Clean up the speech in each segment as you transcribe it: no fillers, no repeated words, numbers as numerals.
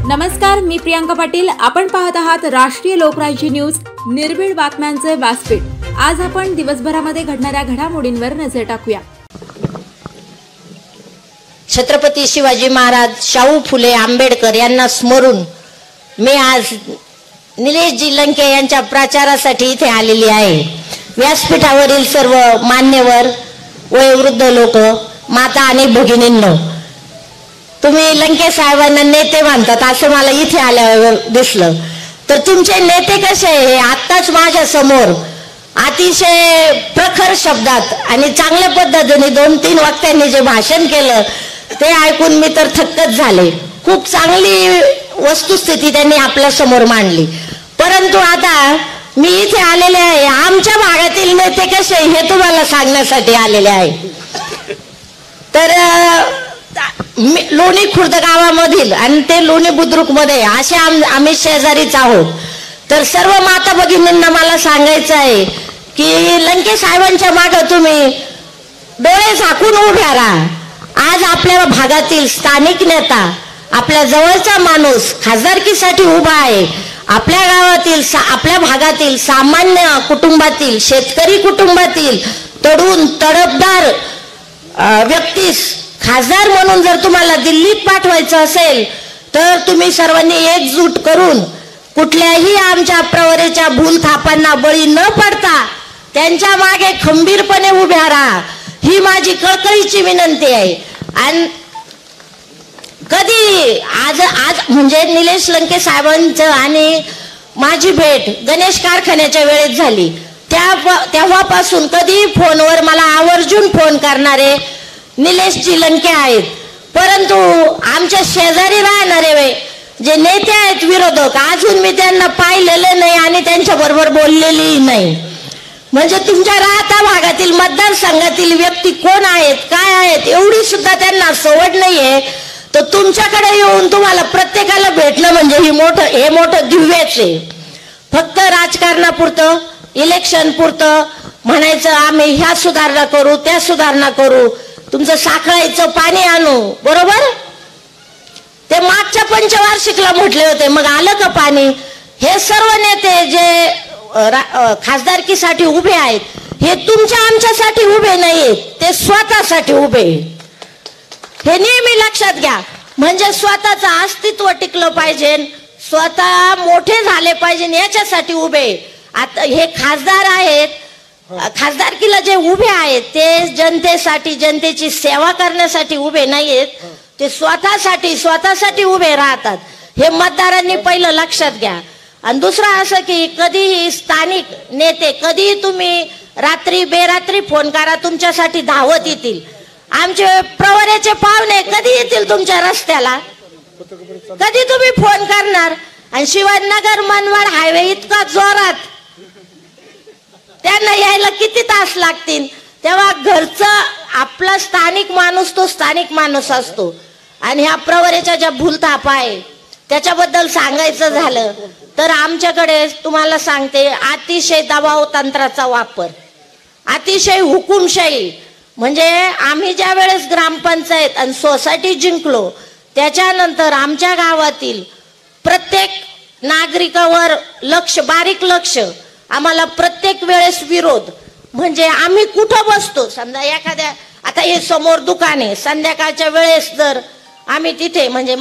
नमस्कार, मी प्रियांका पाटील. आपण पाहत आहात राष्ट्रीय लोकराज्य न्यूज, निर्भीड बातम्यांचे व्यासपीठ. आज आपण दिवसभरामध्ये घडणाऱ्या घडामोडींवर नजर टाकूया. छत्रपती शिवाजी महाराज, शाहू फुले आंबेडकर यांना स्मरून मी आज निलेशजी लंके यांच्या प्रचारासाठी इथे आलेली आहे. व्यासपीठावरील सर्व मान्यवर, वयोवृद्ध लोक, माता आणि भगिनींनो, तुम्ही लंके साहेबांना नेते मानतात असं मला इथे आल्यावर दिसलं. तर तुमचे नेते कसे हे आत्ताच माझ्या समोर अतिशय प्रखर शब्दात आणि चांगल्या पद्धतीने 2-3 वक्त्यांनी जे भाषण केलं ते ऐकून मी तर थक्कच झाले. खूप चांगली वस्तुस्थिती त्यांनी आपल्या समोर मांडली. परंतु आता मी इथे आलेले आहे, आमच्या भागातील नेते कसे हे तुम्हाला सांगण्यासाठी आलेले आहे. तर लोणी खुर्द गावामधील आणि ते लोणी बुद्रुक मध्ये असे आम्ही शेजारीच आहोत. तर सर्व माता भगिनींना मला सांगायचं आहे की लंके साहेबांच्या मागे तुम्ही डोळे झाकून उभ्या राहा. आज आपल्या भागातील स्थानिक नेता, आपल्या जवळचा माणूस खासदारकीसाठी उभा आहे. आपल्या गावातील, आपल्या भागातील सामान्य कुटुंबातील, शेतकरी कुटुंबातील तरुण तडफदार व्यक्तीस खासदार म्हणून जर तुम्हाला दिल्लीत पाठवायचं असेल तर तुम्ही सर्वांनी एकजूट करून कुठल्याही आमच्या प्रवरेच्या भूलथापांना बळी न पडता त्यांच्या मागे खंबीरपणे उभ्या राहा, ही माझी कळकळीची विनंती आहे. आणि कधी आज म्हणजे निलेश लंके साहेबांचं आणि माझी भेट गणेश कारखान्याच्या वेळेत झाली. तेव्हापासून कधी फोनवर मला आवर्जून फोन करणारे निलेशजी लंके आहेत. परंतु आमच्या शेजारी राहणारे जे नेते आहेत विरोधक, अजून मी त्यांना पाहिलेले नाही आणि त्यांच्या बरोबर बोललेली नाही. म्हणजे तुमच्या राहता भागातील मतदारसंघातील व्यक्ती कोण आहेत, काय आहेत, एवढी सुद्धा त्यांना सवड नाहीये. तर तुमच्याकडे येऊन तुम्हाला प्रत्येकाला भेटलं म्हणजे हे मोठं दिव्यच आहे. फक्त राजकारणापुरतं, इलेक्शन पुरतं म्हणायचं आम्ही ह्या सुधारणा करू, त्या सुधारणा करू, तुमचं साखळायचं पाणी आणू, बरोबर. ते मागच्या पंचवार्षिकला म्हटले होते, मग आलं का पाणी. हे सर्व नेते जे खासदारकीसाठी उभे आहेत हे तुमच्या आमच्यासाठी उभे नाहीत, ते स्वतःसाठी उभे. हे नेहमी लक्षात घ्या. म्हणजे स्वतःचं अस्तित्व टिकलं पाहिजे, स्वतः मोठे झाले पाहिजे याच्यासाठी उभे. आता हे खासदार आहेत, खासदारकीला जे उभे आहेत ते जनतेसाठी, जनतेची सेवा करण्यासाठी उभे नाहीयेत, ते स्वतःसाठी उभे राहतात. हे मतदारांनी पहिलं लक्षात घ्या. आणि दुसरं असं की कधीही स्थानिक नेते, कधी तुम्ही रात्री बेरात्री फोन करा, तुमच्यासाठी धावत येतील. आमचे प्रवरेचे पाहुणे कधी येतील तुमच्या रस्त्याला, कधी तुम्ही फोन करणार. आणि शिवाजीनगर मनमाड हायवे इतका जोरात, त्यांना यायला किती तास लागतील. तेव्हा घरचं आपला स्थानिक माणूस तो स्थानिक माणूस असतो. आणि ह्या प्रवरेच्या ज्या भूलथापा आहे त्याच्याबद्दल सांगायचं झालं तर आमच्याकडे तुम्हाला सांगते अतिशय दबाव तंत्राचा वापर, अतिशय हुकुमशाही. म्हणजे आम्ही ज्या वेळेस ग्रामपंचायत आणि सोसायटी जिंकलो त्याच्यानंतर आमच्या गावातील प्रत्येक नागरिकावर बारीक लक्ष, आम्हाला प्रत्येक वेळेस विरोध. म्हणजे आम्ही कुठं बसतो, समजा एखाद्या, आता हे समोर दुकान आहे, संध्याकाळच्या वेळेस जर आम्ही तिथे, म्हणजे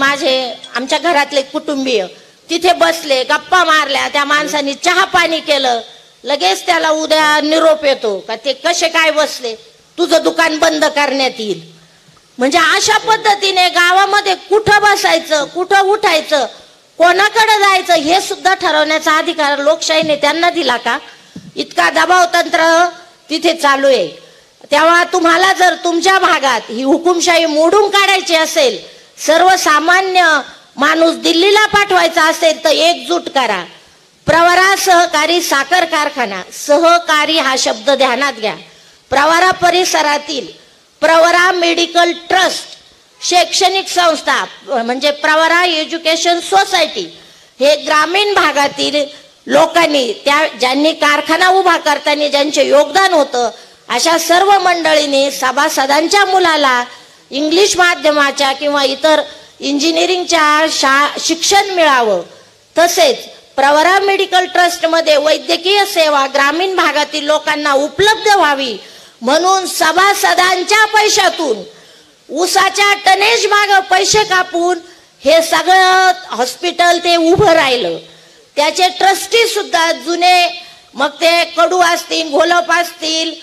आमच्या घरातले कुटुंबीय तिथे बसले, गप्पा मारल्या, त्या माणसाने चहा पाणी केलं, लगेच त्याला उद्या निरोप येतो का ते कसे काय बसले, तुझं दुकान बंद करण्यात येईल. म्हणजे अशा पद्धतीने गावामध्ये कुठं बसायचं, कुठं उठायचं, कोणाकडे जायचं हे सुद्धा ठरवण्याचा अधिकार लोकशाहीने त्यांना दिला का. इतका दबाव तंत्र तिथे चालू आहे. तेव्हा तुम्हाला जर तुमच्या भागात ही हुकुमशाही मोडून काढायची असेल, सर्वसामान्य माणूस दिल्लीला पाठवायचा असेल तर एकजूट करा. प्रवरा सहकारी साखर कारखाना, सहकारी हा शब्द ध्यानात घ्या. प्रवरा परिसरातील प्रवरा मेडिकल ट्रस्ट, शैक्षणिक संस्था म्हणजे प्रवरा एज्युकेशन सोसायटी, हे ग्रामीण भागातील लोकांनी, ज्यांनी कारखाना उभा करताना ज्यांचे योगदान होतं, अशा सर्व मंडळींनी सभासदांच्या मुलाला इंग्लिश माध्यमाच्या किंवा इतर इंजिनिअरिंगच्या शिक्षण मिळावं, तसेच प्रवरा मेडिकल ट्रस्टमध्ये वैद्यकीय सेवा ग्रामीण भागातील लोकांना उपलब्ध व्हावी म्हणून सभासदांच्या पैशातून ऊसाच्या टनेज माग पैसे कापून हे सगळं हॉस्पिटल ते उभं राहिलं. त्याचे ट्रस्टी सुद्धा जुने, मग ते कडू असतील, घोलप असतील,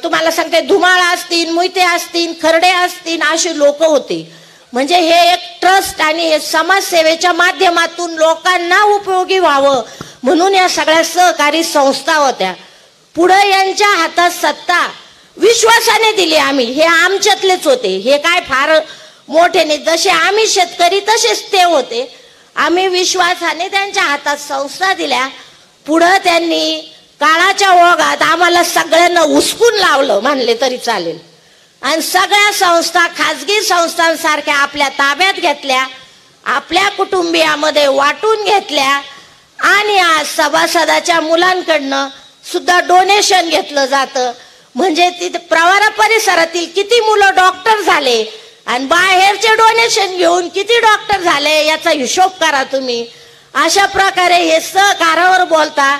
तुम्हाला सांगते धुमाळ असतील, मोहिते असतील, खर्डे असतील, अशी लोक होती. म्हणजे हे एक ट्रस्ट आणि हे समाजसेवेच्या माध्यमातून लोकांना उपयोगी व्हावं म्हणून या सगळ्या सहकारी संस्था होत्या. पुढे यांच्या हातात सत्ता विश्वासाने दिली आम्ही, हे आमच्यातलेच होते, हे काय फार मोठे नाही, जसे आम्ही शेतकरी तसेच ते होते. आम्ही विश्वासाने त्यांच्या हातात संस्था दिल्या. पुढे त्यांनी काळाच्या ओघात आम्हाला सगळ्यांना उचकून लावलं म्हणले तरी चालेल आणि सगळ्या संस्था खाजगी संस्थांसारख्या आपल्या ताब्यात घेतल्या, आपल्या कुटुंबियामध्ये वाटून घेतल्या आणि आज सभासदाच्या मुलांकडनं सुद्धा डोनेशन घेतलं जातं. म्हणजे तिथे प्रवरा परिसरातील किती मुलं डॉक्टर झाले आणि बाहेरचे डोनेशन घेऊन किती डॉक्टर झाले याचा हिशोब करा तुम्ही. अशा प्रकारे हे सहकारावर बोलता,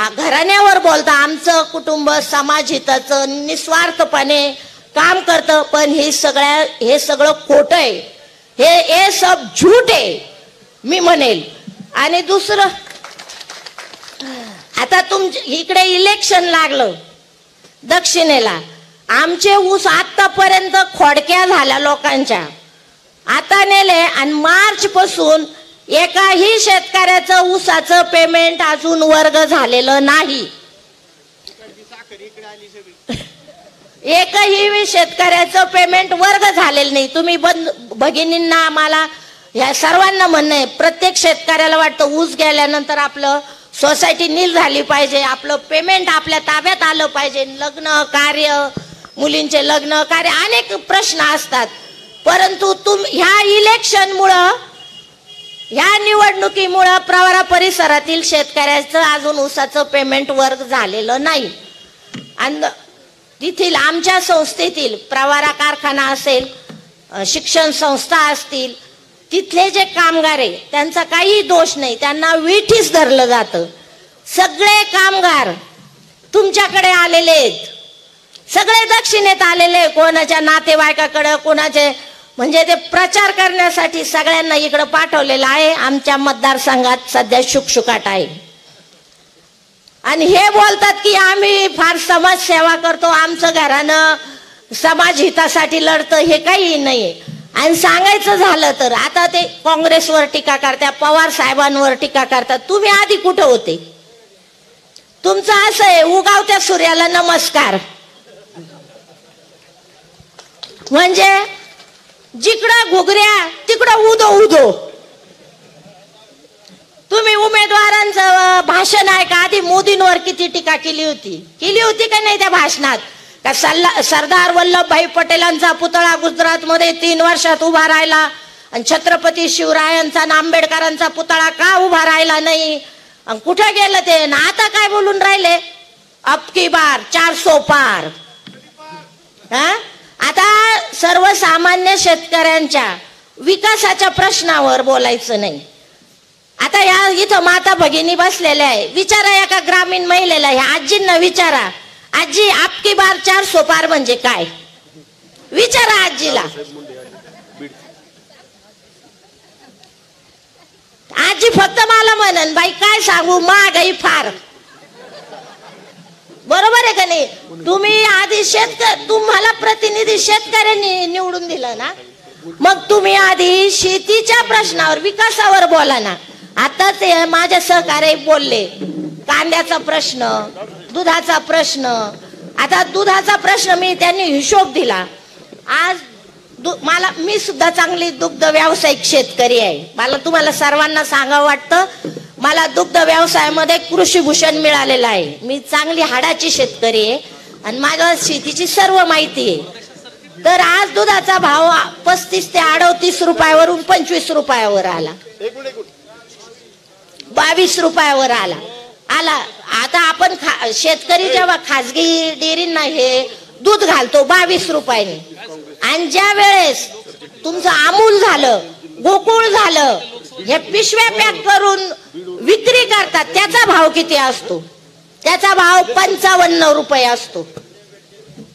घराण्यावर बोलता, आमचं कुटुंब समाज हिताचं निस्वार्थपणे काम करतं, पण हे सगळं खोटं आहे, हे सब झूठ आहे मी म्हणेल. आणि दुसरं, आता इकडे इलेक्शन लागलं दक्षिणेला, आमचे ऊस आतापर्यंत खोडक्या झाल्या लोकांच्या, आता नेले आणि मार्च पासून एकाही शेतकऱ्याचं ऊसाचं पेमेंट अजून वर्ग झालेलं नाही. एकही शेतकऱ्याचं पेमेंट वर्ग झालेलं नाही. तुम्ही भगिनींना, मला ह्या सर्वांना म्हणणं आहे, प्रत्येक शेतकऱ्याला वाटतं ऊस गेल्यानंतर आपलं सोसायटी नील झाली पाहिजे, आपलं पेमेंट आपल्या ताब्यात आलं पाहिजे, लग्न कार्य, मुलींचे लग्न कार्य, अनेक प्रश्न असतात. परंतु ह्या इलेक्शनमुळं, ह्या निवडणुकीमुळं प्रवरा परिसरातील शेतकऱ्याचं अजून ऊसाचं पेमेंट वर्ग झालेलं नाही. आणि तिथील आमच्या संस्थेतील प्रवरा कारखाना असेल, शिक्षण संस्था असतील, तिथले जे कामगार आहे त्यांचा काही दोष नाही, त्यांना विठीस धरलं जातं. सगळे कामगार तुमच्याकडे आलेले आहेत, सगळे दक्षिणेत आलेले, कोणाच्या नातेवाईकाकडे, कोणाचे, म्हणजे ते प्रचार करण्यासाठी सगळ्यांना इकडे पाठवलेलं आहे. आमच्या मतदारसंघात सध्या शुकशुकाट आहे आणि हे बोलतात की आम्ही फार समाजसेवा करतो, आमचं घरानं समाज हितासाठी लढतं, हे काही नाहीये. आणि सांगायचं झालं तर आता ते काँग्रेसवर टीका करतात, पवार साहेबांवर टीका करतात. तुम्ही आधी कुठं होते? तुमचं असं आहे, उगावत्या सूर्याला नमस्कार, म्हणजे जिकडं घुगऱ्या तिकडं उदो उदो. तुम्ही उमेदवारांचं भाषण आहे का? आधी मोदींवर किती टीका केली होती का नाही त्या भाषणात? का सरदार वल्लभभाई पटेलांचा पुतळा गुजरात मध्ये 3 वर्षात उभा राहिला आणि छत्रपती शिवरायांचा आणि आंबेडकरांचा पुतळा का उभा राहिला नाही? कुठे गेलं ते? आता काय बोलून राहिले? अब की बार 400 पार. आता सर्वसामान्य शेतकऱ्यांच्या विकासाच्या प्रश्नावर बोलायचं नाही. आता या इथं माता भगिनी बसलेल्या आहे, विचारा एका ग्रामीण महिलेला, ह्या आजींना विचारा, आजी आपकी बार 400 पार म्हणजे काय? विचारा आजीला. आजी फक्त मला म्हणन, बाई काय सांगू, महागाई फार. बरोबर आहे का नाही? तुम्ही आधी तुम्हाला प्रतिनिधी शेतकऱ्यांनी निवडून दिलं ना, मग तुम्ही आधी शेतीच्या प्रश्नावर, विकासावर बोला ना. आता ते माझ्या सहकारी बोलले, कांद्याचा प्रश्न, दुधाचा प्रश्न. आता दुधाचा प्रश्न त्यांनी हिशोब दिला. आज मी सुद्धा चांगली दुग्ध व्यावसायिक शेतकरी आहे. मला तुम्हाला सर्वांना सांगावं वाटतं, मला दुग्ध व्यवसायामध्ये कृषीभूषण मिळालेलं आहे. मी चांगली हाडाची शेतकरी आहे आणि माझ्या शेतीची सर्व माहिती आहे. तर आज दुधाचा भाव 35 ते 38 रुपयावरून 25 रुपयावर आला, 22 रुपयावर आला. आता आपण शेतकरी जेव्हा खाजगी डेअरींना हे दूध घालतो 22 रुपयाने, आणि ज्या वेळेस तुमचं अमूल झालं, गोकुळ झालं, हे पिशव्या पॅक करून विक्री करतात, त्याचा भाव किती असतो? त्याचा भाव 55 रुपये असतो,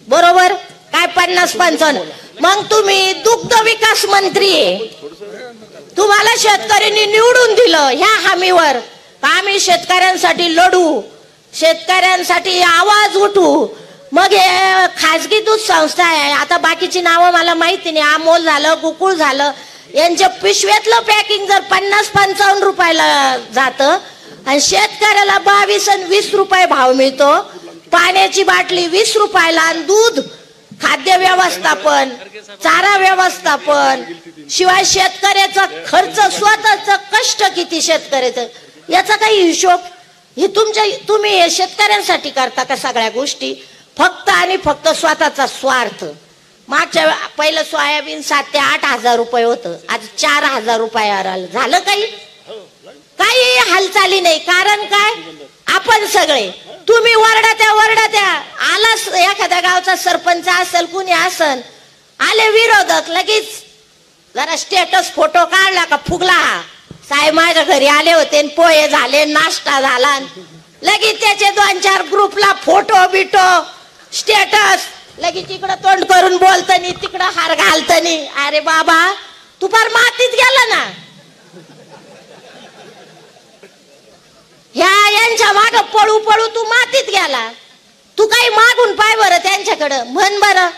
बरोबर? काय 50-55? मग तुम्ही दुग्ध विकास मंत्री आहे, तुम्हाला शेतकऱ्यांनी निवडून दिलं ह्या हमीवर, आम्ही शेतकऱ्यांसाठी लढू, शेतकऱ्यांसाठी आवाज उठू. मग हे खाजगी दूध संस्था आहे, आता बाकीची नावं मला माहिती नाही, अमोल झालं, गोकुळ झालं, यांच्या पिशव्यातलं पॅकिंग जर 50-55 रुपयाला जातं आणि शेतकऱ्याला 22 आणि 20 रुपये भाव मिळतो, पाण्याची बाटली 20 रुपयाला, आणि दूध, खाद्य व्यवस्थापन, चारा व्यवस्थापन, शिवाय शेतकऱ्याचा खर्च, स्वतःच कष्ट किती शेतकऱ्याचं, याचा काही हिशोब? हे तुम्ही हे शेतकऱ्यांसाठी करता का सगळ्या गोष्टी? फक्त आणि फक्त स्वतःचा स्वार्थ. मागच्या पहिलं सोयाबीन 7 ते 8 हजार रुपये होतं, आज 4,000 रुपयावर आलं. झालं काही हालचाली नाही. कारण काय? आपण सगळे, तुम्ही वरडा त्या आलाच, एखाद्या गावचा सरपंच असेल, कुणी असेल, आले विरोधक, लगेच जरा स्टेटस फोटो काढला का फुगला, हा साहेब माझ्या घरी आले होते, पोहे झाले, नाश्ता झाला, लगेच त्याचे 2-4 ग्रुपला फोटो बिटो स्टेटस, लगेच इकडं तोंड करून बोलतनी, तिकडं हार घालतनी. अरे बाबा, तू फार मातीत गेला ना. यांच्या माग पळू पळू तू मातीत गेला. तू काही मागून पाय बरं त्यांच्याकडं, म्हण बरं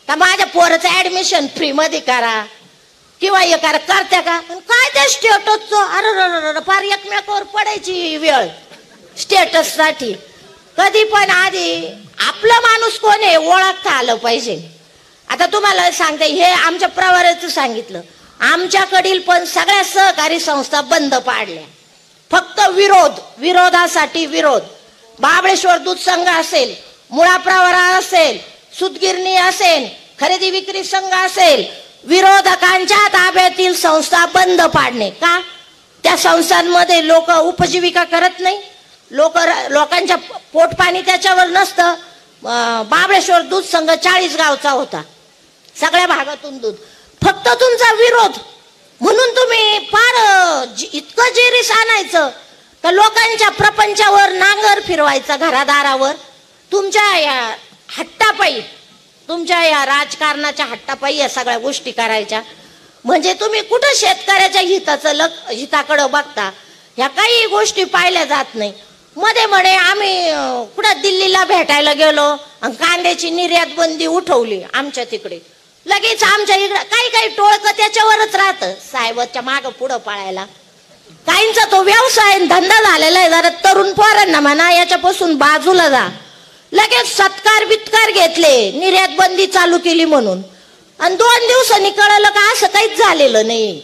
का माझ्या पोराचं ऍडमिशन फ्री मध्ये करा किंवा हे करा, करत्या का? काय त्या स्टेटसचं, अरे फार एकमेकावर पडायची वेळ स्टेटस साठी. कधी पण आधी आपला माणूस कोण आहे ओळखता आलं पाहिजे. आता तुम्हाला सांगते, हे आमच्या प्रवराचं सांगितलं, आमच्याकडील पण सगळ्या सहकारी संस्था बंद पाडल्या. फक्त विरोधासाठी विरोध. महाबळेश्वर दूध संघ असेल, मुळा प्रवरा असेल, सूतगिरणी असेल, खरेदी विक्री संघ असेल, विरोधकांच्या ताब्यातील संस्था बंद पाडणे. का? त्या संस्थांमध्ये लोक उपजीविका करत नाही, लोकांच्या पोटपाणी त्याच्यावर नसतं. महाबळेश्वर दूध संघ 40 गावचा होता, सगळ्या भागातून दूध. फक्त तुमचा विरोध म्हणून तुम्ही फार इतकं जिरीस आणायचं का लोकांच्या प्रपंचावर नांगर फिरवायचा घरादारावर. तुमच्या या हट्टापायी, तुमच्या या राजकारणाच्या हट्टापायी या सगळ्या गोष्टी करायच्या. म्हणजे तुम्ही कुठं शेतकऱ्याच्या हिताकडे बघता? ह्या काही गोष्टी पाहिल्या जात नाही. मध्ये आम्ही कुठं दिल्लीला भेटायला गेलो आणि कांद्याची निर्यात बंदी उठवली आमच्या तिकडे. लगेच आमच्या इकडे काही टोळकं त्याच्यावरच राहतं, साहेबाच्या माग पुढं पाळायला. काहींचा तो व्यवसाय धंदा झालेला आहे. जरा तरुण पोरांना म्हणा याच्यापासून बाजूला जा. लगेच सत्कार बित्कार घेतले, निर्यात बंदी चालू केली म्हणून, आणि 2 दिवसांनी कळलं का असं काहीच झालेलं नाही.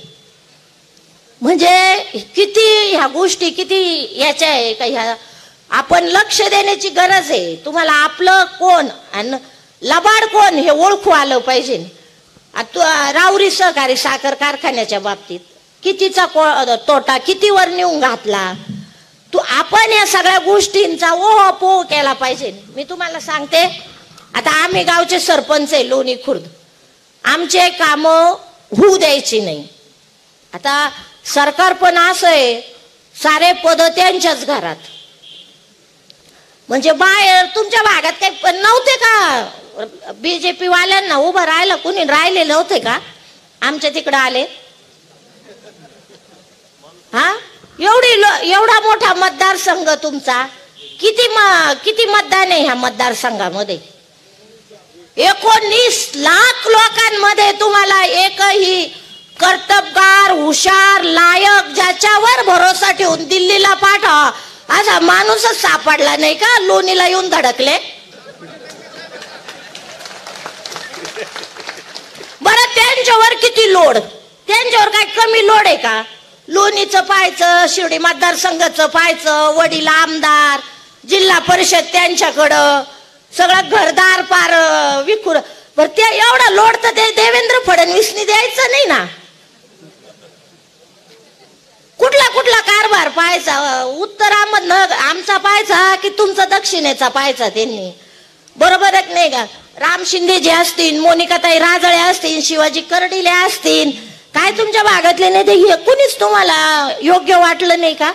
म्हणजे किती ह्या गोष्टी किती याच्या आहे का, ह्या आपण लक्ष देण्याची गरज आहे. तुम्हाला आपलं कोण आणि लबाड कोण हे ओळखू आलं पाहिजे. राऊरी सहकारी साखर कारखान्याच्या बाबतीत कितीचा तोटा कितीवर नेऊन घातला. आपण या सगळ्या गोष्टींचा ओहापोह केला पाहिजे. मी तुम्हाला सांगते, आता आम्ही गावचे सरपंच आहे लोणी खुर्द, आमचे काम होऊ द्यायची नाही. आता सरकार पण असं आहे, सारे पद त्यांच्याच घरात. म्हणजे बाहेर तुमच्या भागात काही पण नव्हते का बीजेपी वाल्यांना उभं राहायला? कुणी राहिले नव्हते का? आमच्या तिकडे आले. हा, एवढा मोठा मतदारसंघ तुमचा, किती मतदान आहे ह्या मतदारसंघामध्ये? 19 लाख लोकांमध्ये तुम्हाला एकही कर्तबगार, हुशार, लायक, ज्याच्यावर भरोसा ठेवून दिल्लीला पाठवा असा माणूसच सापडला नाही का? लोणीला येऊन धडकले. बरं, त्यांच्यावर किती लोड? त्यांच्यावर काय कमी लोड आहे का? लोणीचं पाहायचं, शिर्डी मतदारसंघाचं पाहायचं, वडील आमदार, जिल्हा परिषद त्यांच्याकडं, सगळं घरदार पार विखुर. बरं, ते एवढा लोड तर ते देवेंद्र फडणवीसनी द्यायचं नाही ना. कुठला कारभार पाहायचा? उत्तरामधनं आमचा पाहायचा की तुमचा दक्षिणेचा पाहायचा त्यांनी? बरोबर आहे नाही का? राम शिंदे जे असतील, मोनिकाताई राजळे असतील, शिवाजी कर्डिले असतील, काय तुमच्या भागातले नेते हे कुणीच तुम्हाला योग्य वाटलं नाही का?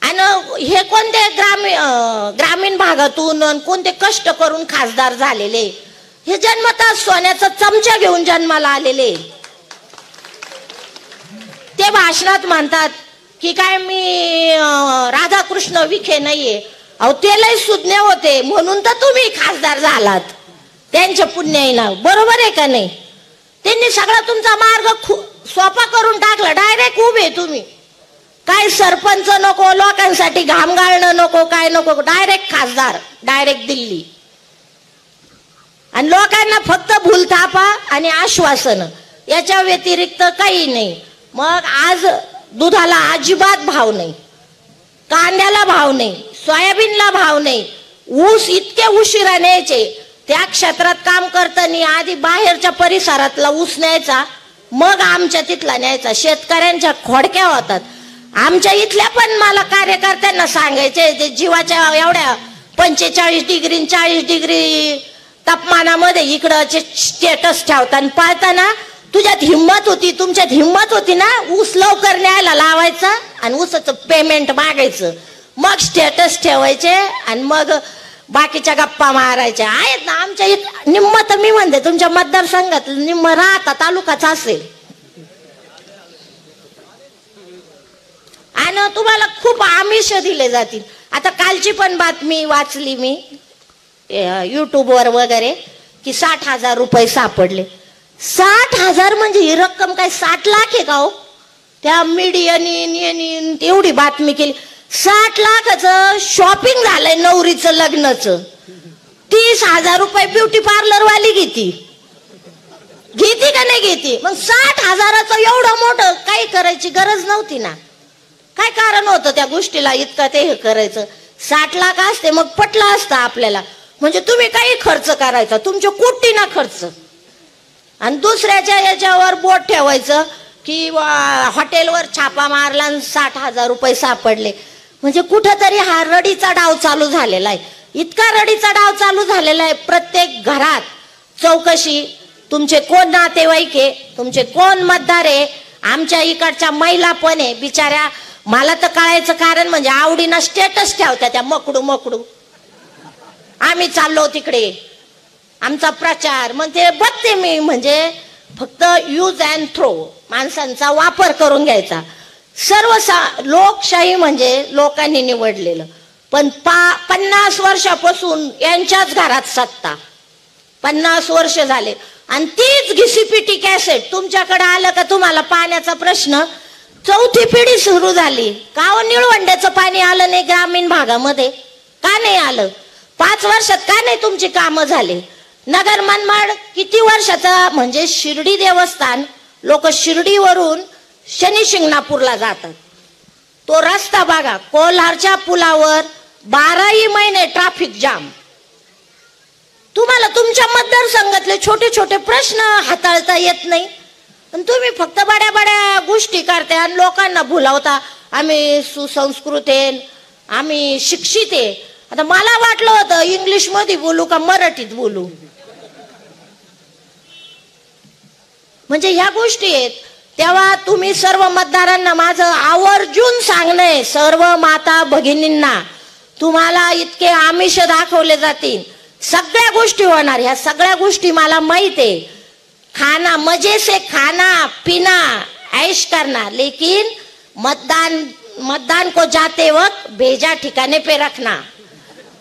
आणि हे कोणते ग्रामीण भागातून कोणते कष्ट करून खासदार झालेले, हे जन्मतः सोन्याचा चमचा घेऊन जन्माला आलेले. ते भाषणात म्हणतात की काय मी राधाकृष्ण विखे नाहीये. अहो ते लय सुज्ञ होते म्हणून तर तुम्ही खासदार झालात, त्यांच्या पुण्याईनं. बरोबर आहे का नाही? त्यांनी सगळा तुमचा मार्ग सोपा करून टाकला. डायरेक्ट उभे तुम्ही. काय सरपंच नको, लोकांसाठी घाम गाळणं नको, काय नको, डायरेक्ट खासदार, डायरेक्ट दिल्ली. आणि लोकांना फक्त भूलथापा आणि आश्वासन, याच्या व्यतिरिक्त काही नाही. मग आज दुधाला अजिबात भाव नाही, कांद्याला भाव नाही, सोयाबीनला भाव नाही. ऊस इतके उशिरा न्यायचे. त्या क्षेत्रात काम करताना आधी बाहेरच्या परिसरातला ऊस न्यायचा, मग आमच्या तिथला न्यायचा. शेतकऱ्यांच्या खोडक्या होतात. आमच्या इथल्या पण मला कार्यकर्त्यांना सांगायचे, ते जीवाच्या एवढ्या 45 डिग्री 40 डिग्री तापमानामध्ये इकडं स्टेटस ठेवताना पाळताना तुझ्यात हिंमत होती, तुमच्यात हिंमत होती ना, ऊस लवकर न्यायला लावायचा आणि ऊसाचं पेमेंट मागायचं, मग स्टेटस ठेवायचे आणि मग बाकीच्या गप्पा मारायच्या. आहेत ना आमच्या इथं निम्म, तर मी म्हणते तुमच्या मतदारसंघात निम्म राहता तालुकाच असेल. आणि तुम्हाला खूप आमिष दिले जातील. आता कालची पण बातमी वाचली मी युट्यूबवर वगैरे की 60,000 रुपये सापडले. 60,000 म्हणजे ही रक्कम काय 60 लाख आहे का हो? त्या मीडियानी एवढी बातमी केली. 60 लाखाचं शॉपिंग झालंय नवरीचं लग्नाचं. 30,000 रुपये ब्युटी पार्लर वाली घेती का नाही घेती? मग 60,000चं एवढं मोठं काही करायची गरज नव्हती ना. काय कारण होतं त्या गोष्टीला इतकं ते हे करायचं? 60 लाख असते मग पटलं असतं आपल्याला. म्हणजे तुम्ही काही खर्च करायचा, तुमचे कोटी ना खर्च, आणि दुसऱ्याच्या याच्यावर बोट ठेवायचं की हॉटेलवर छापा मारला आणि 60,000 रुपये सापडले. म्हणजे कुठंतरी हा रडीचा डाव चालू झालेला आहे. इतका रडीचा डाव चालू झालेला आहे. प्रत्येक घरात चौकशी, तुमचे कोण नातेवाईक आहे, तुमचे कोण मतदार आहे. आमच्या इकडच्या महिला पण आहे बिचाऱ्या. मला तर कळायचं कारण म्हणजे आवडीनं स्टेटस ठेवत्या त्या मकडू आम्ही चाललो तिकडे, आमचा प्रचार. मग ते बघते मी, म्हणजे फक्त यूज अँड थ्रो, माणसांचा वापर करून घ्यायचा. लोकशाही म्हणजे लोकांनी निवडलेलं. पण 50 वर्षापासून यांच्याच घरात सत्ता, 50 वर्ष झाले. आणि तीच घिसीपिटी कॅसेट तुमच्याकडे आलं का तुम्हाला पाण्याचा प्रश्न, 4थी पिढी सुरू झाली. का हो निळवंड्याचं पाणी आलं नाही ग्रामीण भागामध्ये? का नाही आलं? 5 वर्षात का नाही तुमची कामं झाले? नगर मनमाड किती वर्षाचा, म्हणजे शिर्डी देवस्थान, लोक शिर्डीवरून शनी शिंगणापूरला जातात. तो रस्ता बघा, कोल्हारच्या पुलावर 12ही महिने ट्रॅफिक जाम. तुम्हाला तुमच्या मतदारसंघातले छोटे छोटे प्रश्न हाताळता येत नाही. पण तुम्ही फक्त बड्या बड्या गोष्टी करता आणि लोकांना भुलावता. आम्ही सुसंस्कृत आहे, आम्ही शिक्षित आहे. आता मला वाटलं होतं इंग्लिश मध्ये बोलू का मराठीत बोलू. म्हणजे ह्या गोष्टी आहेत. तेव्हा तुम्ही सर्व मतदारांना माझं आवर्जून सांगणं, सर्व माता भगिनींना, तुम्हाला इतके आमिष दाखवले जातील, सगळ्या गोष्टी होणार. ह्या सगळ्या गोष्टी मला माहित आहे. खाना मजे से खाना पीना ऐश करना, लेकिन मतदान को जाते वक्त भेजा ठिकाणे पे रखना.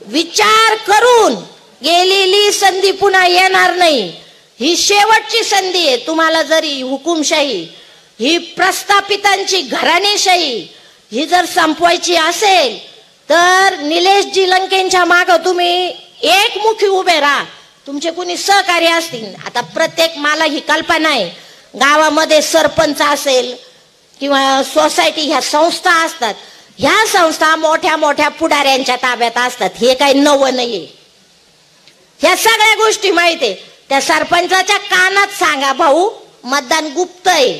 विचार करून गेलेली संधी पुन्हा येणार नाही. ही शेवटची संधी आहे. तुम्हाला जरी हुकुमशाही, ही प्रस्थापितांची घराणेशाही, ही जर संपवायची असेल तर निलेशजी लंकेंच्या मागे तुम्ही एकमुखी उभे राहा. तुमचे कुणी सहकारी असतील. आता प्रत्येक, मला ही कल्पना आहे, गावामध्ये सरपंच असेल किंवा सोसायटी, ह्या संस्था असतात. ह्या संस्था मोठ्या मोठ्या पुढाऱ्यांच्या ताब्यात असतात. हे काही नवं नाहीये. ह्या सगळ्या गोष्टी माहिती आहे. त्या सरपंचाच्या कानात सांगा, भाऊ मतदान गुप्त आहे.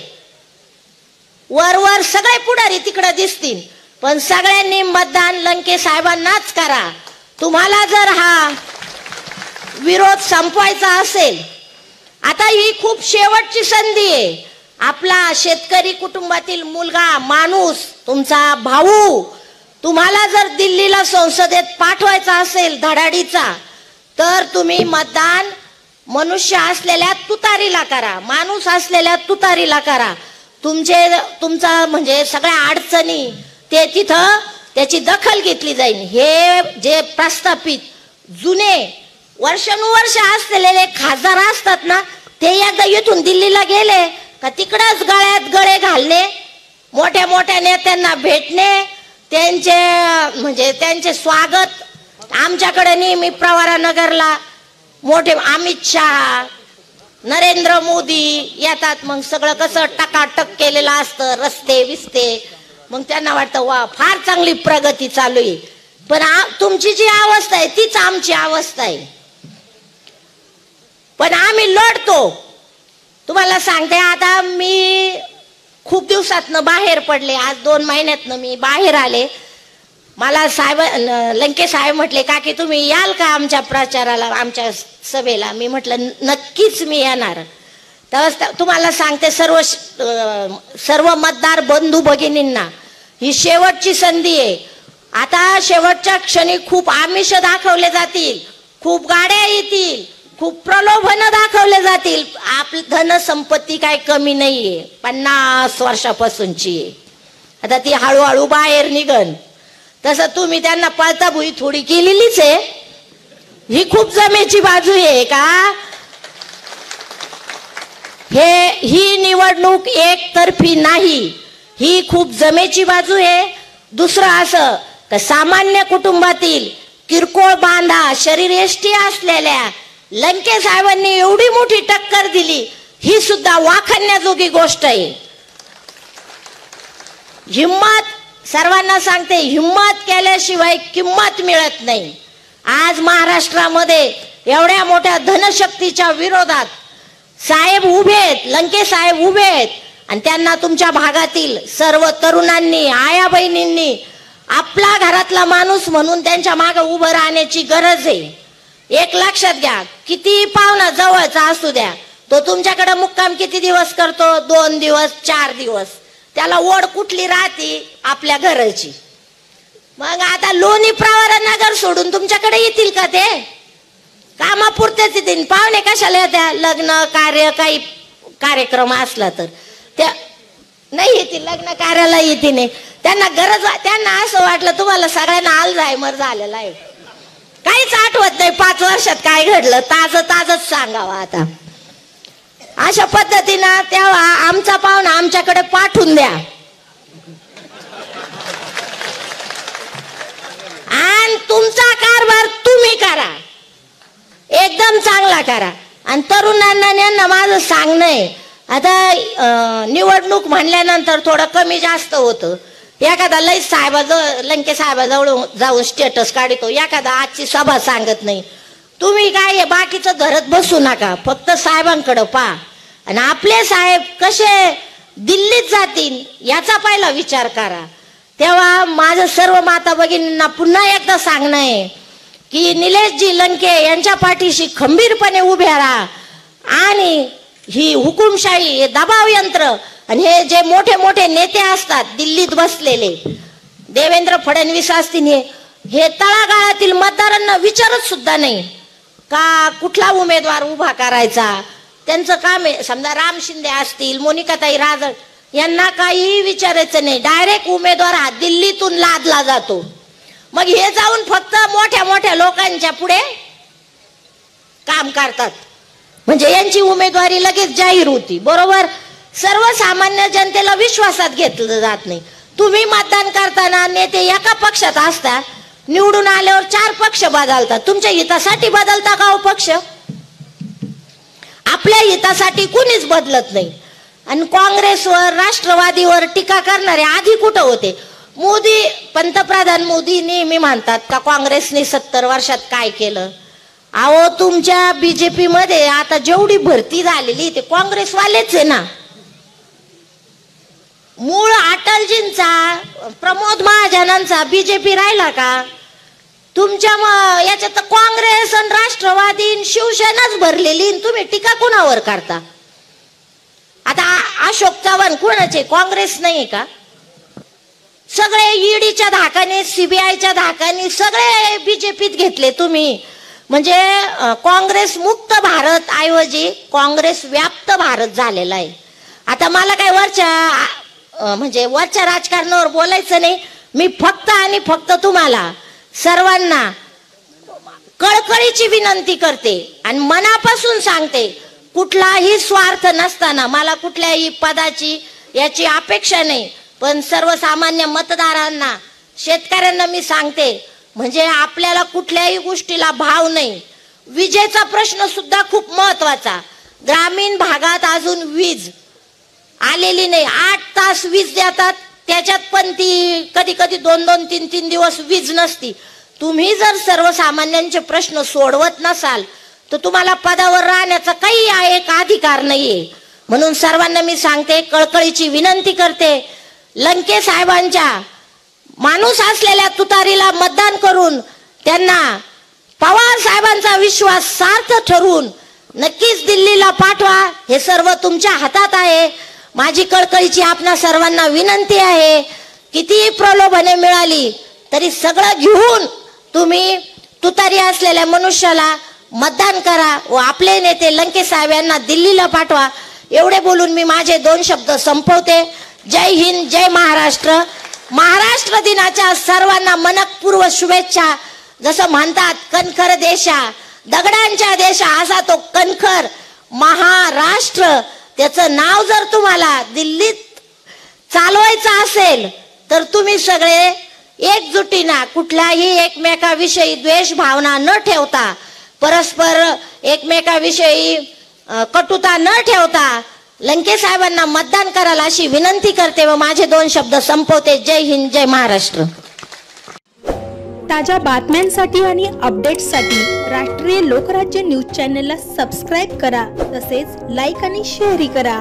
वर सगळे पुढारी तिकडे दिसतील, पण सगळ्यांनी मतदान लंके साहेबांनाच करा. तुम्हाला जर हा विरोध संपवायचा असेल, आता ही खूप शेवटची संधी आहे. आपला शेतकरी कुटुंबातील मुलगा, माणूस, तुमचा भाऊ, तुम्हाला जर दिल्लीला संसदेत पाठवायचा असेल धडाडीचा, तर तुम्ही मतदान मनुष्य असलेल्या तुतारीला करा, माणूस असलेल्या तुतारीला करा. तुमचा म्हणजे सगळ्या अडचणी ते तिथं त्याची दखल घेतली जाईल. हे जे प्रस्थापित जुने वर्षानुवर्ष असलेले खासदार असतात ना, ते एकदा इथून दिल्लीला गेले का तिकडच गळ्यात गळे घालणे, मोठ्या मोठ्या नेत्यांना भेटणे, त्यांचे स्वागत. आमच्याकडे नेहमी प्रवरानगरला मोठे अमित शहा, नरेंद्र मोदी येतात. मग सगळं कसं टकाटक केलेलं असतं, रस्ते विस्ते. मग त्यांना वाटतं वा फार चांगली प्रगती चालू आहे. पण तुमची जी अवस्था आहे तीच आमची अवस्था आहे. पण आम्ही लढतो. तुम्हाला सांगते, आता मी खूप दिवसातनं बाहेर पडले. आज 2 महिन्यातनं मी बाहेर आले. मला लंके साहेब म्हटले का की तुम्ही याल का आमच्या प्रचाराला, आमच्या सभेला. मी म्हटलं नक्कीच मी येणार. तर तुम्हाला सांगते, सर्व मतदार बंधू भगिनींना ही शेवटची संधी आहे. आता शेवटच्या क्षणी खूप आमिष दाखवले जातील, खूप गाड्या येतील, खूप प्रलोभन दाखवले जातील. आपली धनसंपत्ती काय कमी नाहीये, 50 वर्षापासूनची. आता ती हळूहळू बाहेर निघन. तसं तुम्ही त्यांना पळताभुई थोडी केलेलीच आहे. ही खूप जमेची बाजू आहे का? ही निवडणूक एकतर्फी नाही, ही खूप जमेची बाजू आहे. दुसरं असं तर सामान्य कुटुंबातील किरकोळ बांधा, शरीरयष्टी असलेल्या लंके साहेबांनी एवढी मोठी टक्कर दिली, ही सुद्धा वाखाणण्याजोगी गोष्ट आहे. हिम्मत, सर्वांना सांगते, हिम्मत केल्याशिवाय किंमत मिळत नाही. आज महाराष्ट्रामध्ये एवढ्या मोठ्या धनशक्तीच्या विरोधात साहेब उभे आहेत, लंके साहेब उभे आहेत. आणि त्यांना तुमच्या भागातील सर्व तरुणांनी, आया बहिणींनी आपला घरातला माणूस म्हणून त्यांच्या मागे उभं राहण्याची गरज आहे. एक लक्षात घ्या, किती पाहुणा जवळचा असू द्या, तो तुमच्याकडे मुक्काम किती दिवस करतो? 2 दिवस, 4 दिवस. त्याला ओढ कुठली राहते? आपल्या घराची. मग आता लोणी प्रवरानगर सोडून तुमच्याकडे येतील का? ते कामापुरतेच येतील. पाहुणे कशाला येत्या? लग्न कार्य, काही कार्यक्रम असला तर त्या नाही येतील, लग्न कार्याला येते नाही. त्यांना गरज, त्यांना असं वाटलं तुम्हाला सगळ्यांना अल्झायमर झालेला आहे, काहीच आठवत नाही 5 वर्षात काय घडलं, ताजच सांगावं. आता अशा पद्धतीनं तेव्हा आमचा पाहुणा आमच्याकडे पाठवून द्या आणि तुमचा कारभार तुम्ही करा, एकदम चांगला करा. आणि तरुणांना माझं सांगणं आहे, आता निवडणूक म्हणल्यानंतर थोडं कमी जास्त होतं. एखादा लई लंके साहेबाजवळ जाऊन स्टेटस काढतो, एखादा आजची सभा सांगत नाही. तुम्ही काय बाकीचं धरत बसू नका, फक्त साहेबांकडे पहा. आणि आपले साहेब कसे दिल्लीत जातील याचा पहिला विचार करा. तेव्हा माझं सर्व माता भगिनींना पुन्हा एकदा सांगणं आहे की निलेशजी लंके यांच्या पाठीशी खंबीरपणे उभे राहा. आणि ही हुकुमशाही, हे दबाव यंत्र आणि हे जे मोठे मोठे नेते असतात दिल्लीत बसलेले, देवेंद्र फडणवीस असतील, हे तळागाळातील मतदारांना विचारत सुद्धा नाही का कुठला उमेदवार उभा करायचा. त्यांचं काम आहे. समजा राम शिंदे असतील, मोनिकाताई राजळ, यांना काही विचारायचं नाही. डायरेक्ट उमेदवार हा दिल्लीतून लादला जातो. मग हे जाऊन फक्त मोठ्या मोठ्या लोकांच्या पुढे काम करतात, म्हणजे यांची उमेदवारी लगेच जाहीर होती. बरोबर, सर्वसामान्य जनतेला विश्वासात घेतलं जात नाही. तुम्ही मतदान करताना नेते एका पक्षात असतात, निवडून आल्यावर 4 पक्ष बदलतात. तुमच्या हितासाठी बदलता का हो पक्ष? आपल्या हितासाठी कुणीच बदलत नाही. आणि काँग्रेसवर, राष्ट्रवादीवर टीका करणारे आधी कुठं होते? मोदी, पंतप्रधान मोदी नेहमी म्हणतात का काँग्रेसने 70 वर्षात काय केलं. अहो, तुमच्या बीजेपी मध्ये आता जेवढी भरती झालेली ते काँग्रेसवालेच आहे ना. मूळ अटलजींचा, प्रमोद महाजनांचा बीजेपी राहिला का? तुमच्या याच्यात काँग्रेस आणि राष्ट्रवादी शिवसेनाच भरलेली, तुम्ही टीका कुणावर करता? आता अशोक चव्हाण कोणाचे? काँग्रेस नाही का? सगळे ईडीच्या धाकाने, सीबीआयच्या धाकाने सगळे बीजेपीत घेतले तुम्ही. म्हणजे काँग्रेस मुक्त भारत ऐवजी काँग्रेस व्याप्त भारत झालेला आहे. आता मला काय वरच्या राजकारणावर बोलायचं नाही. मी फक्त आणि फक्त तुम्हाला सर्वांना कळकळीची विनंती करते आणि मनापासून सांगते, कुठलाही स्वार्थ नसताना, मला कुठल्याही पदाची याची अपेक्षा नाही, पण सर्वसामान्य मतदारांना, शेतकऱ्यांना मी सांगते, म्हणजे आपल्याला कुठल्याही गोष्टीला भाव नाही. विजेचा प्रश्न सुद्धा खूप महत्वाचा. ग्रामीण भागात अजून वीज आलेली नाही. 8 तास वीज देतात, त्याच्यात पण ती कधी कधी 2-2, 3-3 दिवस वीज नसती. तुम्ही जर सर्वसामान्यांचे प्रश्न सोडवत नसाल तर तुम्हाला पदावर राहण्याचा काही एक अधिकार नाहीये. म्हणून सर्वांना मी सांगते, कळकळीची विनंती करते, लंके साहेबांच्या माणूस असलेल्या तुतारीला मतदान करून त्यांना पवार साहेबांचा विश्वास सार्थ ठरवून नक्कीच दिल्लीला पाठवा. हे सर्व तुमच्या हातात आहे. माझी कळकळीची आपणा सर्वांना विनंती आहे, कितीही प्रलोभने मिळाली तरी सगळं घेऊन तुम्ही तुतारी असलेल्या मनुष्याला मतदान करा व आपले नेते लंके साहेब यांना दिल्लीला पाठवा. एवढे बोलून मी माझे 2 शब्द संपवते. जय हिंद, जय महाराष्ट्र. महाराष्ट्र दिनाच्या सर्वांना मनपूर्वक शुभेच्छा. जसं म्हणतात, कणखर देशा, दगडांच्या देशा, असा तो कणखर महाराष्ट्र. त्याचं नाव जर तुम्हाला दिल्लीत चालवायचं असेल तर तुम्ही सगळे एकजुटीने, कुठल्याही एकमेकाविषयी द्वेष भावना न ठेवता, परस्पर एकमेकाविषयी कटुता न ठेवता लंके साहेबांना मतदान करायला अशी विनंती करते व माझे 2 शब्द संपवते. जय हिंद, जय महाराष्ट्र. ताज्या बातम्यांसाठी आणि अपडेट्ससाठी राष्ट्रीय लोकराज्य न्यूज चॅनलला सबस्क्राईब करा, तसेच लाईक आणि शेअरही करा.